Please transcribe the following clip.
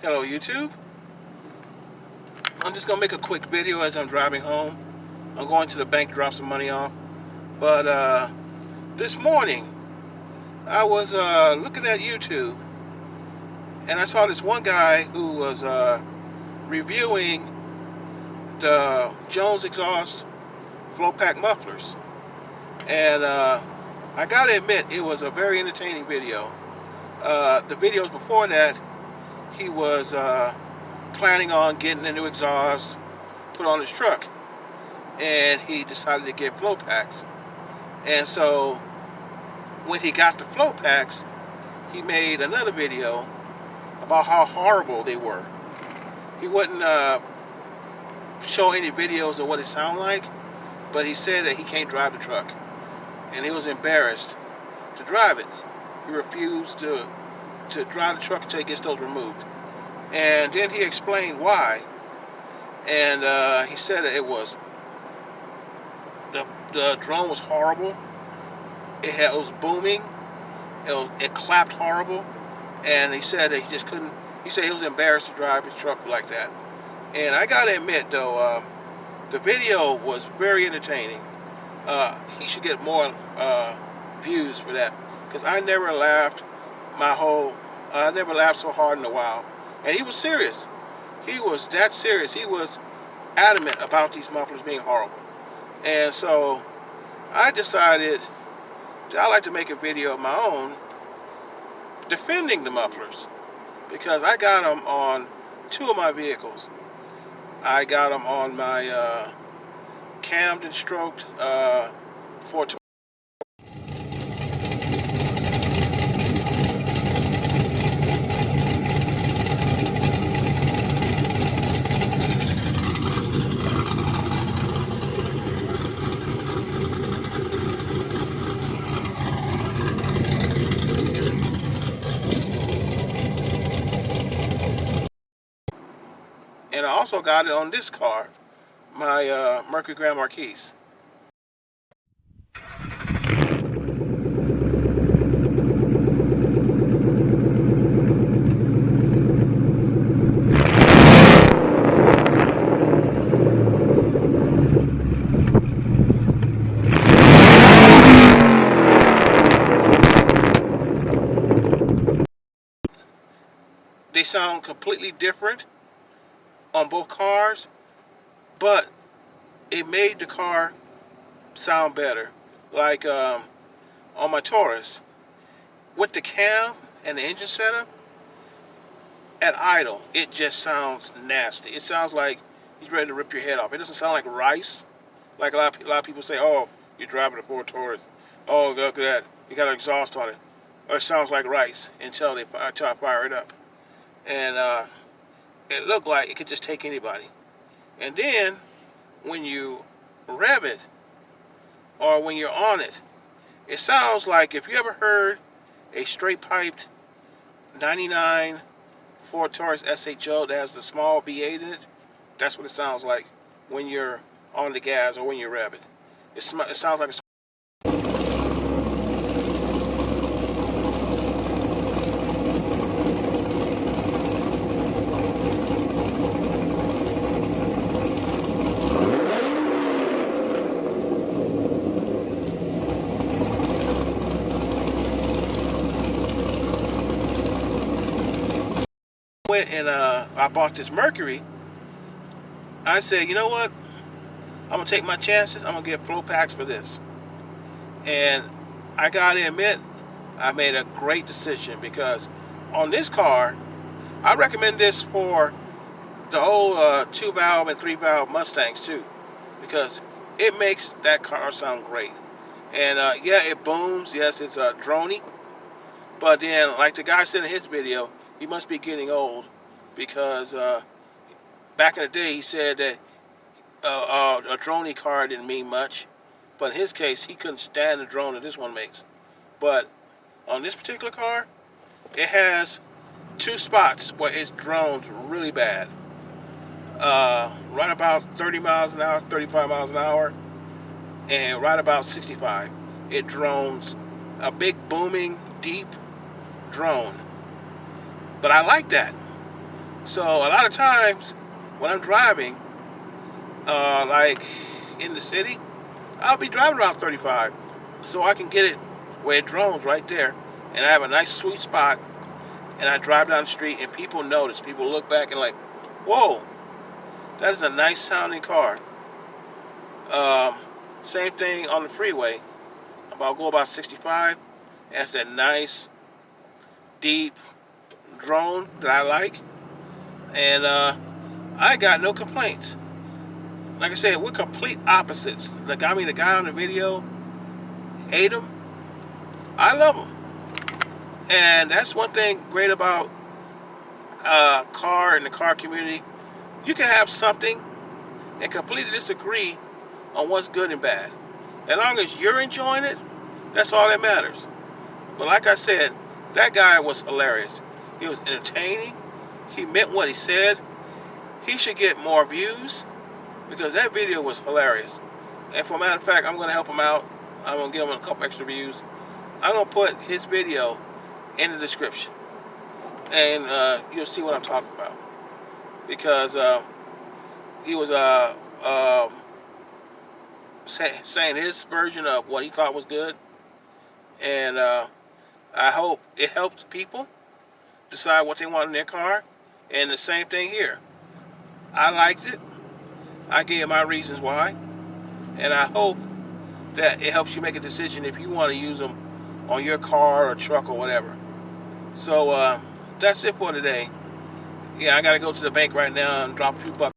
Hello YouTube. I'm just gonna make a quick video as I'm driving home. I'm going to the bank to drop some money off. But this morning I was looking at YouTube and I saw this one guy who was reviewing the Jones Exhaust Flowpack Mufflers. And I gotta admit, it was a very entertaining video. The videos before that, he was planning on getting a new exhaust put on his truck, and he decided to get flow packs. And so when he got the flow packs, he made another video about how horrible they were. He wouldn't show any videos of what it sounded like, but he said that he can't drive the truck, and he was embarrassed to drive it. He refused to drive the truck until he gets those removed. And then he explained why. And he said that it was the drone was horrible. It was booming. It clapped horrible. And he said that he just couldn't. He said he was embarrassed to drive his truck like that. And I gotta admit though, the video was very entertaining. He should get more views for that, because I never laughed I never laughed so hard in a while. And he was serious. He was that serious. He was adamant about these mufflers being horrible. And so I decided that I'd like to make a video of my own defending the mufflers, because I got them on two of my vehicles. I got them on my cammed and stroked Ford. And I also got it on this car, my Mercury Grand Marquis. They sound completely different on both cars, but it made the car sound better. Like on my Taurus, with the cam and the engine setup, at idle, it just sounds nasty. It sounds like he's ready to rip your head off. It doesn't sound like rice. Like a lot of people say, oh, you're driving a Ford Taurus. Oh, look at that. You got an exhaust on it. Or it sounds like rice until I fire it up. And it looked like it could just take anybody. And then when you rev it, or when you're on it, it sounds like, if you ever heard a straight piped 99 Ford Taurus SHO that has the small V8 in it, that's what it sounds like when you're on the gas or when you rev it. It sounds like a and I bought this Mercury. I said, you know what? I'm gonna take my chances. I'm gonna get flow packs for this. And I gotta admit, I made a great decision, because on this car, I recommend this for the old 2-valve and 3-valve Mustangs too, because it makes that car sound great. And yeah, it booms. Yes, it's droney. But then, like the guy said in his video, he must be getting old, because back in the day he said that a droney car didn't mean much, but in his case he couldn't stand the drone that this one makes. But on this particular car, it has two spots where it drones really bad. Right about 30 miles an hour, 35 miles an hour, and right about 65. It drones a big booming deep drone. But I like that. So a lot of times when I'm driving, like in the city, I'll be driving around 35, so I can get it where it drones right there, and I have a nice sweet spot, and I drive down the street, and people notice. People look back and like, whoa, that is a nice sounding car. Same thing on the freeway. I'll go about 65. It has that nice, deep drone that I like, and I got no complaints. Like I said, we're complete opposites. The guy on the video, hate him. I love him. And that's one thing great about car and the car community. You can have something and completely disagree on what's good and bad. As long as you're enjoying it, that's all that matters. But like I said, that guy was hilarious. He was entertaining. He meant what he said. He should get more views because that video was hilarious. And for a matter of fact, I'm going to help him out. I'm going to give him a couple extra views. I'm going to put his video in the description. And you'll see what I'm talking about. Because he was saying his version of what he thought was good. And I hope it helps people decide what they want in their car. And the same thing here. I liked it. I gave my reasons why. And I hope that it helps you make a decision if you want to use them on your car or truck or whatever. So that's it for today. Yeah, I got to go to the bank right now and drop a few bucks